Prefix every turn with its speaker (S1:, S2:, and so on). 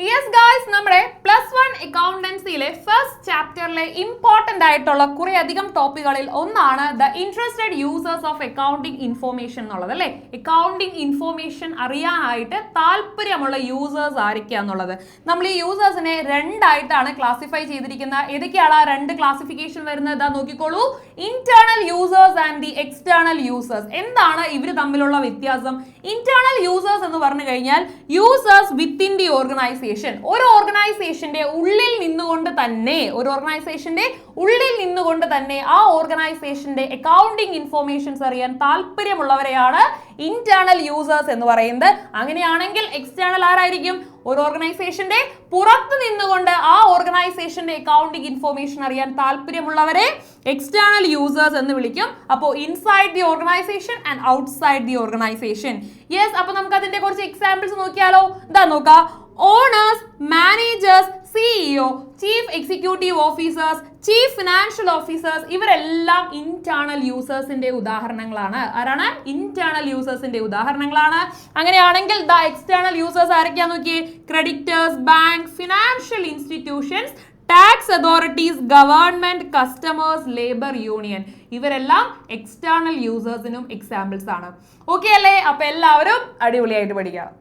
S1: Yes guys, നമ്മുടെ +1 അക്കൗണ്ടൻസിയിലെ first ചാപ്റ്ററിലെ important ആയിട്ടുള്ള കുറെ അധികം ടോപ്പിക്കുകളിൽ ഒന്നാണ് the interested users of accounting information എന്നുള്ളത് അല്ലേ. അക്കൗണ്ടിങ് ഇൻഫോർമേഷൻ അറിയാനായിട്ട് താല്പര്യമുള്ള യൂസേഴ്സ് ആയിരിക്കാന്നുള്ളത്. നമ്മൾ ഈ യൂസേഴ്സിനെ രണ്ടായിട്ടാണ് ക്ലാസിഫൈ ചെയ്തിരിക്കുന്നത്. ഏതൊക്കെയാണ് ആ രണ്ട് ക്ലാസിഫിക്കേഷൻ വരുന്നത്? ഇതാ നോക്കിക്കോളൂ. Internal users and the external users. എന്താണ് ഇവർ തമ്മിലുള്ള വ്യത്യാസം? ഇന്റേണൽ യൂസേഴ്സ് എന്ന് പറഞ്ഞു കഴിഞ്ഞാൽ യൂസേഴ്സ് വിത്തിൻ ദി ഓർഗനൈസേഷൻ. ഒരു ഓർഗനൈസേഷന്റെ ഉള്ളിൽ നിന്നുകൊണ്ട് തന്നെ ആ ഓർഗനൈസേഷന്റെ അക്കൗണ്ടിങ് ഇൻഫോർമേഷൻസ് അറിയാൻ താല്പര്യമുള്ളവരെയാണ് ഇന്റേണൽ യൂസേഴ്സ് എന്ന് പറയുന്നത്. അങ്ങനെയാണെങ്കിൽ എക്സ്റ്റേണൽ ആരായിരിക്കും? ഒരു ഓർഗനൈസേഷന്റെ പുറത്ത് നിന്നുകൊണ്ട് ആ ഓർഗനൈസേഷന്റെ അക്കൗണ്ടിങ് ഇൻഫോർമേഷൻ അറിയാൻ താല്പര്യമുള്ളവരെ എക്സ്റ്റേണൽ യൂസേഴ്സ് എന്ന് വിളിക്കും. അപ്പോൾ inside the organisation and outside the organisation. Yes, അപ്പൊ നമുക്ക് അതിന്റെ കുറച്ച് എക്സാമ്പിൾസ് നോക്കിയാലോ. ഇതാ നോക്കാം. Owners, managers, CEO, chief executive officers, chief financial officers, ഇവരെല്ലാം ഇന്റേണൽ യൂസേഴ്സിന്റെ ഉദാഹരണങ്ങളാണ്. ആരാണ്? ഇന്റേണൽ യൂസേഴ്സിന്റെ ഉദാഹരണങ്ങളാണ്. അങ്ങനെയാണെങ്കിൽ ദ എക്സ്റ്റേണൽ യൂസേഴ്സ് ആരൊക്കെയാ നോക്കിയേ. Creditors, bank, financial institutions, tax authorities, government, customers, labour union, ഇവരെല്ലാം എക്സ്റ്റേണൽ യൂസേഴ്സിനും എക്സാമ്പിൾസ് ആണ്. ഓക്കെ അല്ലേ? അപ്പൊ എല്ലാവരും അടിപൊളിയായിട്ട് പഠിക്കാം.